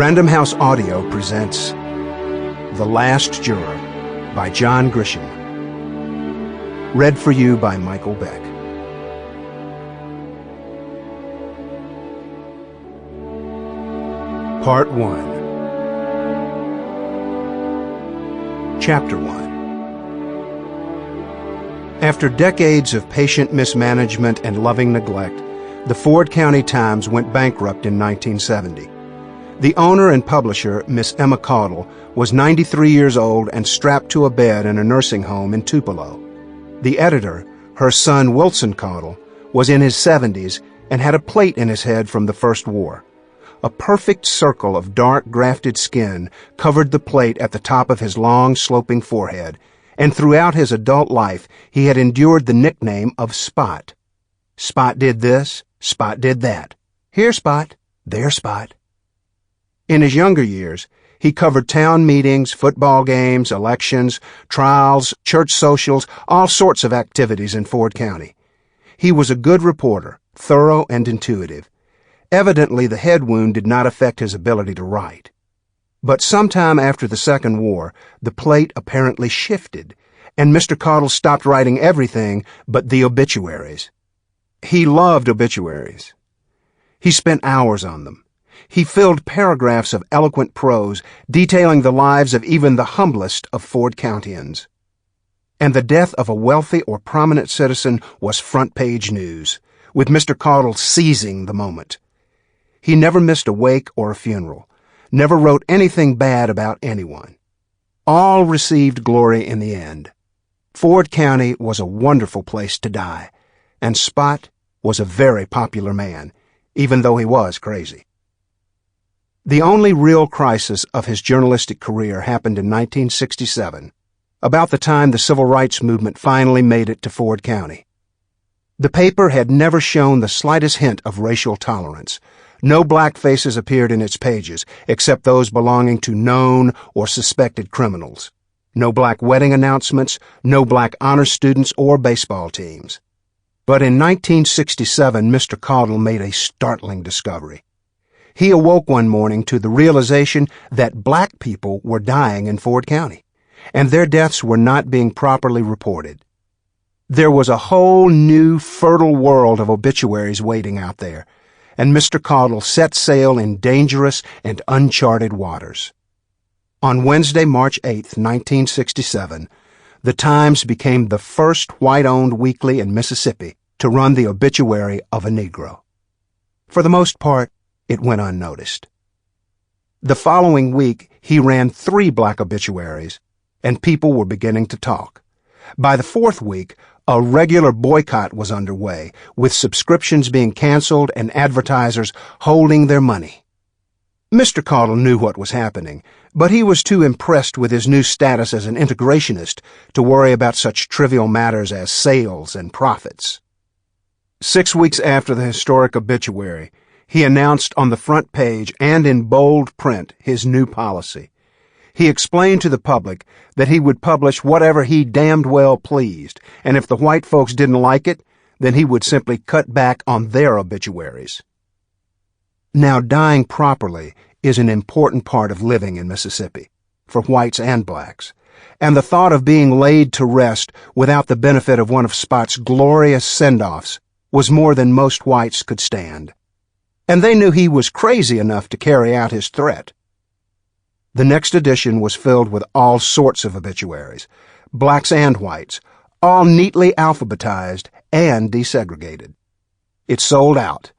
Random House Audio presents The Last Juror by John Grisham. Read for you by Michael Beck. Part 1. Chapter 1. After decades of patient mismanagement and loving neglect, the Ford County Times went bankrupt in 1970. The owner and publisher, Miss Emma Caudle, was 93 years old and strapped to a bed in a nursing home in Tupelo. The editor, her son Wilson Caudle, was in his 70s and had a plate in his head from the First War. A perfect circle of dark grafted skin covered the plate at the top of his long, sloping forehead, and throughout his adult life he had endured the nickname of Spot. Spot did this, Spot did that. Here, Spot, there, Spot. In his younger years, he covered town meetings, football games, elections, trials, church socials, all sorts of activities in Ford County. He was a good reporter, thorough and intuitive. Evidently, the head wound did not affect his ability to write. But sometime after the Second War, the plate apparently shifted, and Mr. Caudle stopped writing everything but the obituaries. He loved obituaries. He spent hours on them. He filled paragraphs of eloquent prose detailing the lives of even the humblest of Ford Countians. And the death of a wealthy or prominent citizen was front-page news, with Mr. Caudle seizing the moment. He never missed a wake or a funeral, never wrote anything bad about anyone. All received glory in the end. Ford County was a wonderful place to die, and Spot was a very popular man, even though he was crazy. The only real crisis of his journalistic career happened in 1967, about the time the civil rights movement finally made it to Ford County. The paper had never shown the slightest hint of racial tolerance. No black faces appeared in its pages, except those belonging to known or suspected criminals. No black wedding announcements, no black honor students or baseball teams. But in 1967, Mr. Caudle made a startling discovery. He awoke one morning to the realization that black people were dying in Ford County, and their deaths were not being properly reported. There was a whole new, fertile world of obituaries waiting out there, and Mr. Caudle set sail in dangerous and uncharted waters. On Wednesday, March 8, 1967, the Times became the first white-owned weekly in Mississippi to run the obituary of a Negro. For the most part, it went unnoticed. The following week, he ran 3 black obituaries, and people were beginning to talk. By the 4th week, a regular boycott was underway, with subscriptions being canceled and advertisers holding their money. Mr. Caudle knew what was happening, but he was too impressed with his new status as an integrationist to worry about such trivial matters as sales and profits. 6 weeks after the historic obituary, he announced on the front page and in bold print his new policy. He explained to the public that he would publish whatever he damned well pleased, and if the white folks didn't like it, then he would simply cut back on their obituaries. Now, dying properly is an important part of living in Mississippi, for whites and blacks, and the thought of being laid to rest without the benefit of one of Spot's glorious send-offs was more than most whites could stand. And they knew he was crazy enough to carry out his threat. The next edition was filled with all sorts of obituaries, blacks and whites, all neatly alphabetized and desegregated. It sold out,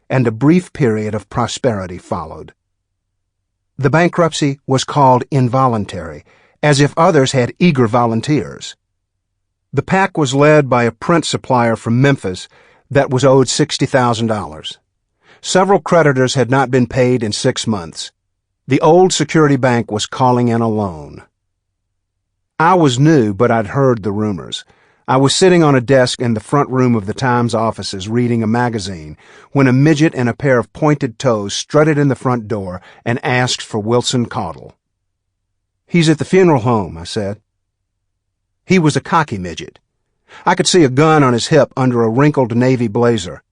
and a brief period of prosperity followed. The bankruptcy was called involuntary, as if others had eager volunteers. The pack was led by a print supplier from Memphis that was owed $60,000. Several creditors had not been paid in 6 months. The old Security Bank was calling in a loan. I was new, but I'd heard the rumors. I was sitting on a desk in the front room of the Times offices reading a magazine when a midget in a pair of pointed toes strutted in the front door and asked for Wilson Caudle. "He's at the funeral home," I said. He was a cocky midget. I could see a gun on his hip under a wrinkled navy blazer,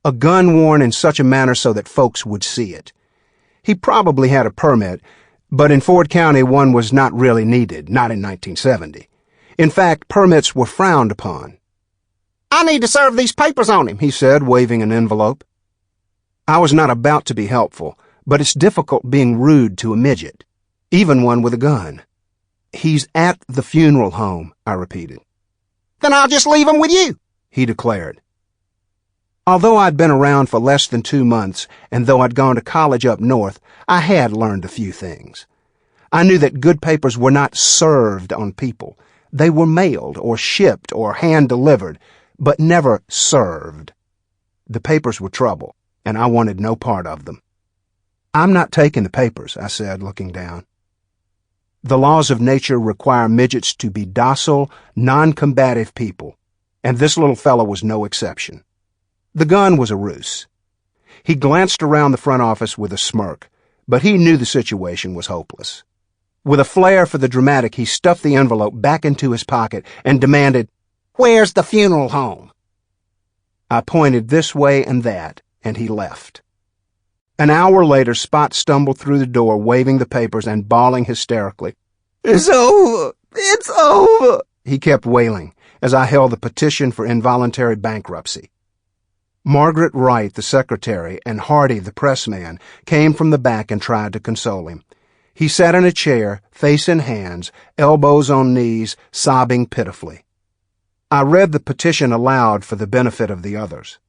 a gun worn in such a manner so that folks would see it. He probably had a permit, but in Ford County one was not really needed, not in 1970. In fact, permits were frowned upon. "I need to serve these papers on him," he said, waving an envelope. I was not about to be helpful, but it's difficult being rude to a midget, even one with a gun. "He's at the funeral home," I repeated. "Then I'll just leave him with you," he declared. Although I'd been around for less than 2 months, and though I'd gone to college up north, I had learned a few things. I knew that good papers were not served on people. They were mailed or shipped or hand-delivered, but never served. The papers were trouble, and I wanted no part of them. "I'm not taking the papers," I said, looking down. The laws of nature require midgets to be docile, non-combative people, and this little fellow was no exception. The gun was a ruse. He glanced around the front office with a smirk, but he knew the situation was hopeless. With a flair for the dramatic, he stuffed the envelope back into his pocket and demanded, "Where's the funeral home?" I pointed this way and that, and he left. An hour later, Spot stumbled through the door, waving the papers and bawling hysterically. "It's over! It's over!" he kept wailing, as I held the petition for involuntary bankruptcy. Margaret Wright, the secretary, and Hardy, the pressman, came from the back and tried to console him. He sat in a chair, face in hands, elbows on knees, sobbing pitifully. I read the petition aloud for the benefit of the others.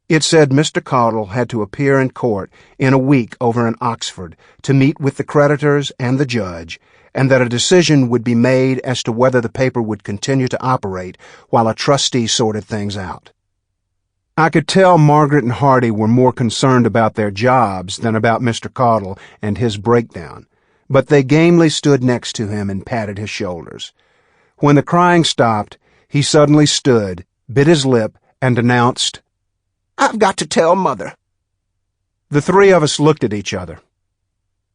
It said Mr. Caudle had to appear in court in a week over in Oxford to meet with the creditors and the judge, and that a decision would be made as to whether the paper would continue to operate while a trustee sorted things out. I could tell Margaret and Hardy were more concerned about their jobs than about Mr. Caudle and his breakdown, but they gamely stood next to him and patted his shoulders. When the crying stopped, he suddenly stood, bit his lip, and announced, "I've got to tell Mother." The three of us looked at each other.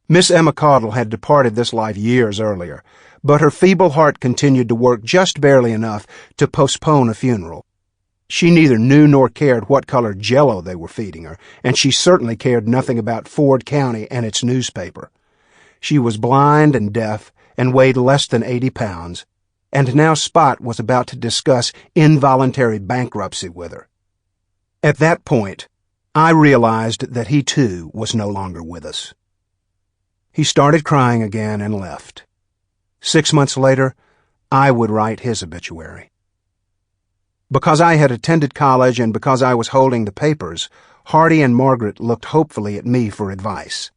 Miss Emma Caudle had departed this life years earlier, but her feeble heart continued to work just barely enough to postpone a funeral. She neither knew nor cared what color Jell-O they were feeding her, and she certainly cared nothing about Ford County and its newspaper. She was blind and deaf and weighed less than 80 pounds, and now Spot was about to discuss involuntary bankruptcy with her. At that point, I realized that he too was no longer with us. He started crying again and left. 6 months later, I would write his obituary. Because I had attended college and because I was holding the papers, Hardy and Margaret looked hopefully at me for advice.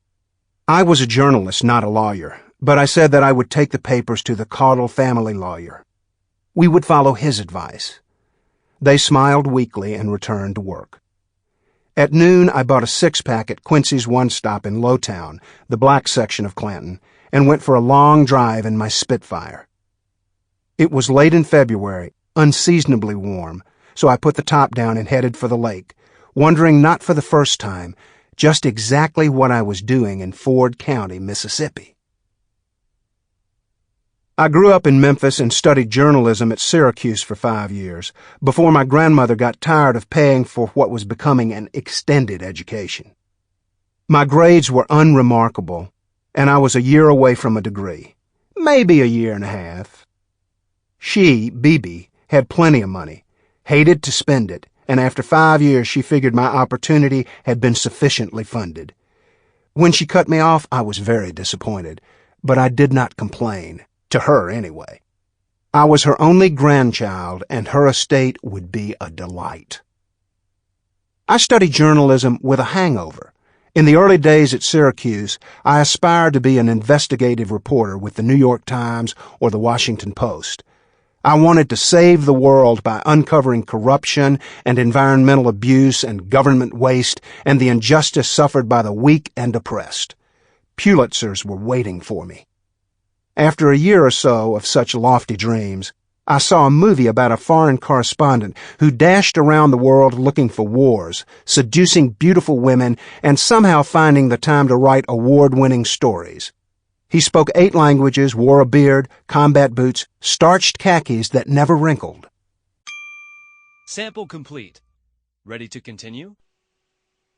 I was a journalist, not a lawyer, but I said that I would take the papers to the Caudle family lawyer. We would follow his advice. They smiled weakly and returned to work. At noon, I bought a 6-pack at Quincy's One Stop in Lowtown, the black section of Clanton, and went for a long drive in my Spitfire. It was late in February, unseasonably warm, so I put the top down and headed for the lake, wondering not for the first time just exactly what I was doing in Ford County, Mississippi. I grew up in Memphis and studied journalism at Syracuse for 5 years, before my grandmother got tired of paying for what was becoming an extended education. My grades were unremarkable, and I was a year away from a degree, maybe a year and a half. She, Bibi, had plenty of money, hated to spend it, and after 5 years she figured my opportunity had been sufficiently funded. When she cut me off, I was very disappointed, but I did not complain, to her anyway. I was her only grandchild, and her estate would be a delight. I studied journalism with a hangover. In the early days at Syracuse, I aspired to be an investigative reporter with the New York Times or the Washington Post. I wanted to save the world by uncovering corruption and environmental abuse and government waste and the injustice suffered by the weak and oppressed. Pulitzers were waiting for me. After a year or so of such lofty dreams, I saw a movie about a foreign correspondent who dashed around the world looking for wars, seducing beautiful women, and somehow finding the time to write award-winning stories. He spoke 8 languages, wore a beard, combat boots, starched khakis that never wrinkled. Sample complete. Ready to continue?